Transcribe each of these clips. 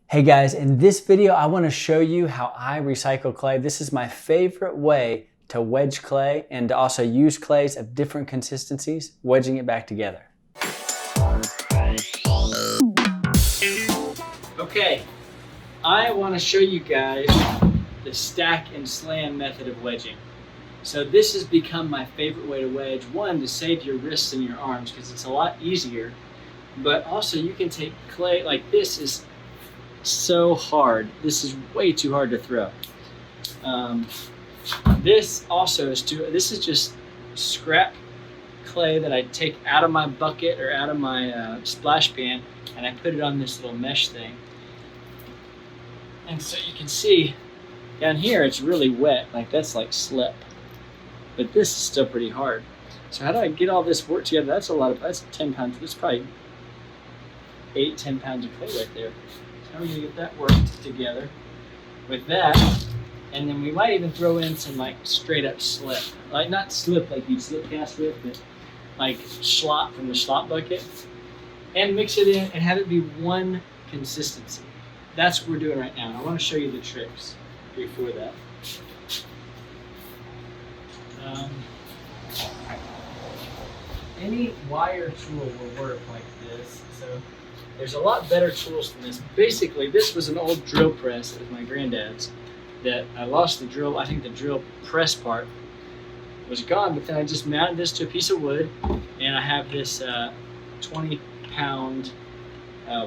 Hey guys, in this video I want to show you how I recycle clay. This is my favorite way to wedge clay and to also use clays of different consistencies, wedging it back together. Okay, I want to show you guys the stack and slam method of wedging. So this has become my favorite way to wedge. One, to save your wrists and your arms because it's a lot easier, but also you can take clay like this is so hard. This is way too hard to throw. This is just scrap clay that I take out of my bucket or out of my splash pan, and I put it on this little mesh thing. And so you can see down here it's really wet, like that's like slip. But this is still pretty hard. So how do I get all this work together? That's 10 pounds. That's probably 8-10 pounds of clay right there. How are we gonna get that worked together with that? And then we might even throw in some like straight up slip. Like not slip like you'd slip cast with, but like slop from the slop bucket. And mix it in and have it be one consistency. That's what we're doing right now. And I wanna show you the tricks before that. Any wire tool will work like this. So there's a lot better tools than this. Basically, this was an old drill press. It was my granddad's. That I lost the drill. I think the drill press part was gone, but then I just mounted this to a piece of wood, and I have this 20-pound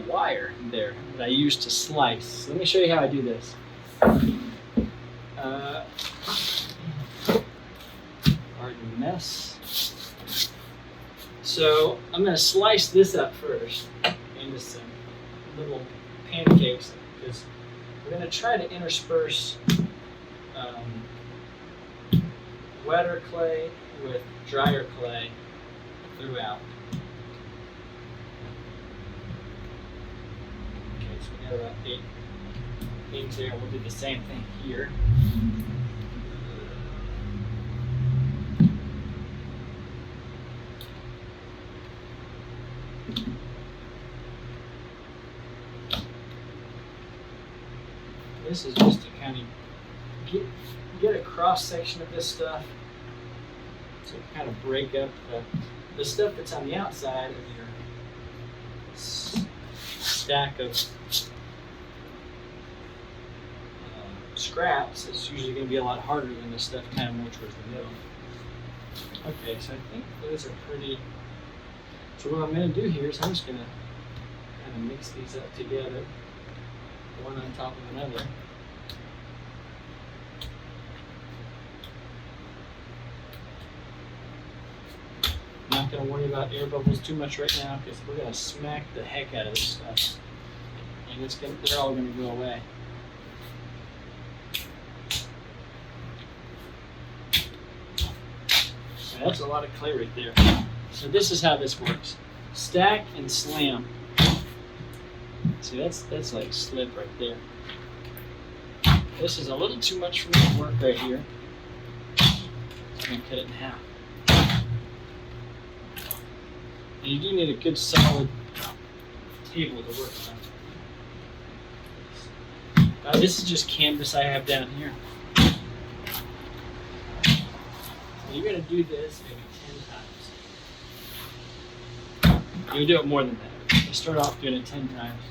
wire there that I use to slice. So let me show you how I do this. Pardon the mess. So I'm going to slice this up first into some little pancakes because we're going to try to intersperse wetter clay with drier clay throughout. Okay, so we got about 8 things there. We'll do the same thing here. This is just to kind of get a cross section of this stuff to kind of break up the stuff that's on the outside of your stack of scraps. It's usually going to be a lot harder than the stuff kind of more towards the middle. Okay, so I think those are pretty. So what I'm going to do here is I'm just going to kind of mix these up together, one on top of another. I'm not going to worry about air bubbles too much right now because we're going to smack the heck out of this stuff, and they're all going to go away. Okay, that's a lot of clay right there. So this is how this works: stack and slam. See, that's like slip right there. This is a little too much for me to work right here. I'm going to cut it in half. And you do need a good solid table to work on. This is just canvas I have down here. So you're going to do this maybe 10 times. You'll do it more than that. You start off doing it 10 times.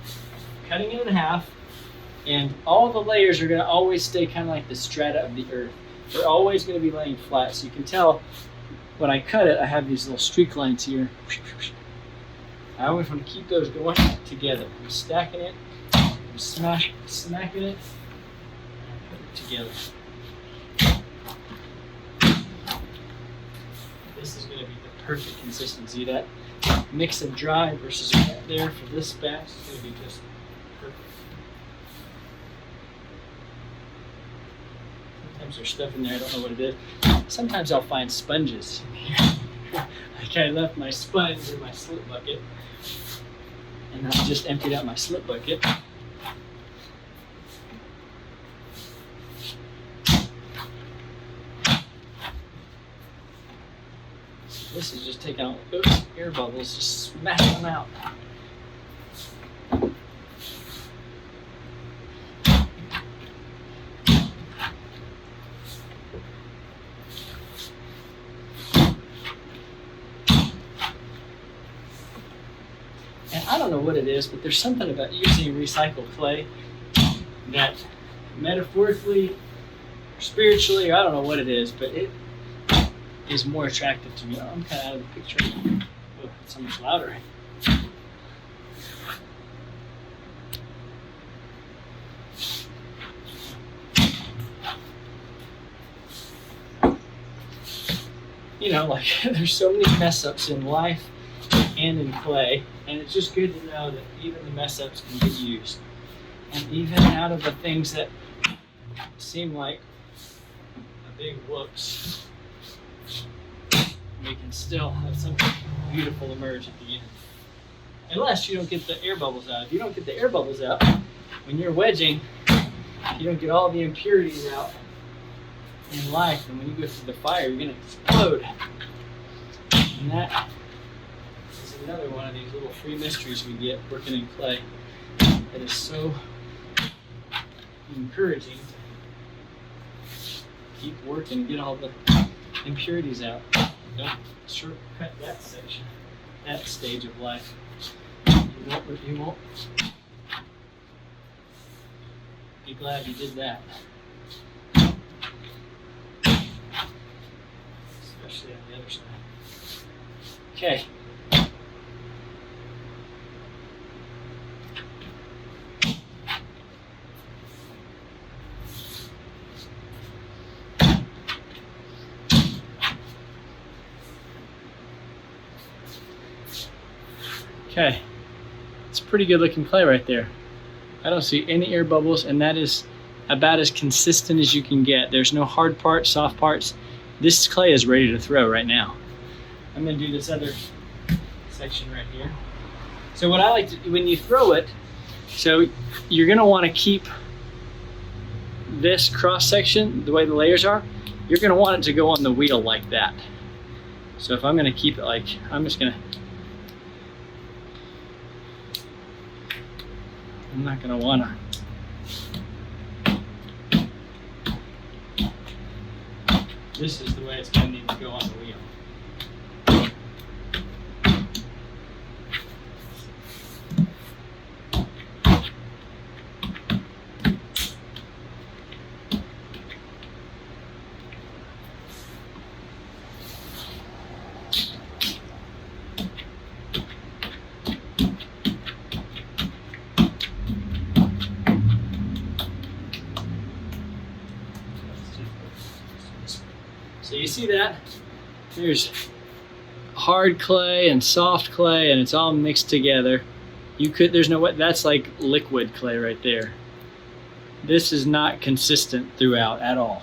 Cutting it in half, and all the layers are going to always stay kind of like the strata of the earth. They're always going to be laying flat, so you can tell when I cut it, I have these little streak lines here. I always want to keep those going together. I'm stacking it, I'm smacking it, and put it together. This is going to be the perfect consistency. That mix of dry versus wet there for this batch is going to be just perfect. Sometimes there's stuff in there, I don't know what it is. Sometimes I'll find sponges in here. Like I left my sponge in my slip bucket, and I just emptied out my slip bucket. This is just taking out those air bubbles, just smashing them out. don't know what it is, but there's something about using recycled clay that metaphorically, or spiritually, or I don't know what it is, but it is more attractive to me. Oh, I'm kind of out of the picture. Oh, it's so much louder. You know, like there's so many mess ups in life and in clay, and it's just good to know that even the mess ups can get used. And even out of the things that seem like a big whoops, we can still have something beautiful emerge at the end. Unless you don't get the air bubbles out. If you don't get the air bubbles out, when you're wedging, you don't get all the impurities out in life, and when you go through the fire, you're going to explode. And that is another one of these little free mysteries we get working in clay that is so encouraging. Keep working, get all the impurities out. Don't shortcut that section, that stage of life. You won't be glad you did that. Especially on the other side. Okay. Okay. It's pretty good looking clay right there. I don't see any air bubbles, and that is about as consistent as you can get. There's no hard parts, soft parts. This clay is ready to throw right now. I'm going to do this other section right here. So what I like to do when you throw it, so you're going to want to keep this cross section the way the layers are. You're going to want it to go on the wheel like that. So if I'm going to keep it like, I'm not going to want to. This is the way it's going to need to go on the wheel. So you see that? There's hard clay and soft clay, and it's all mixed together. There's no way, that's like liquid clay right there. This is not consistent throughout at all.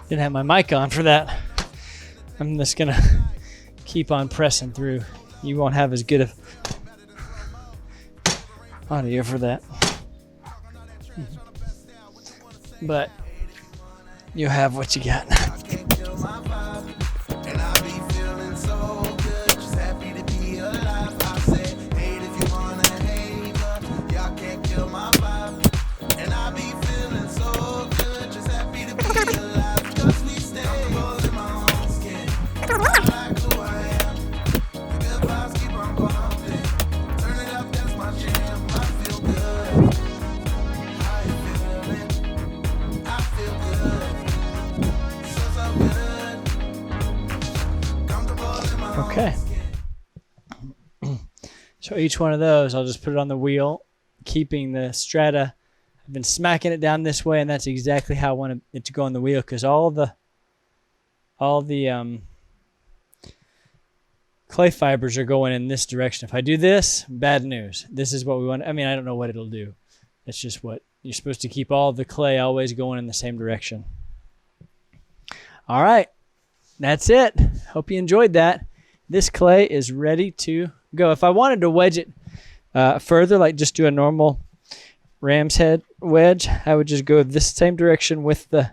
Didn't have my mic on for that. I'm just gonna keep on pressing through. You won't have as good of audio for that. But you have what you got. Okay. So each one of those, I'll just put it on the wheel, keeping the strata. I've been smacking it down this way, and that's exactly how I want it to go on the wheel, because all the clay fibers are going in this direction. If I do this, bad news. This is what we want. I mean, I don't know what it'll do. That's just what you're supposed to keep all the clay always going in the same direction. All right. That's it. Hope you enjoyed that. This clay is ready to go. If I wanted to wedge it further, like just do a normal ram's head wedge, I would just go this same direction with the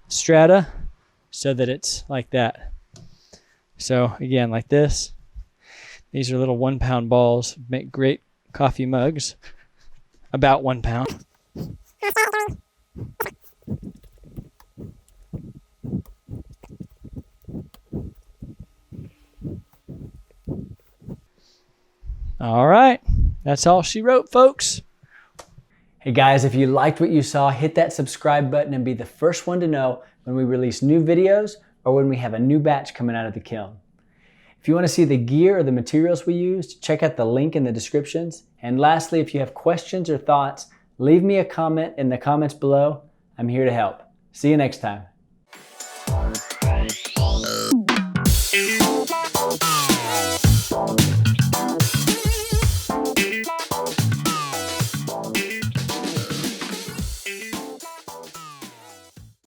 strata so that it's like that. So again, like this. These are little 1 pound balls, make great coffee mugs, about 1 pound. All right, that's all she wrote, folks. Hey guys, if you liked what you saw, hit that subscribe button and be the first one to know when we release new videos or when we have a new batch coming out of the kiln. If you want to see the gear or the materials we used, check out the link in the descriptions. And lastly, if you have questions or thoughts, leave me a comment in the comments below. I'm here to help. See you next time.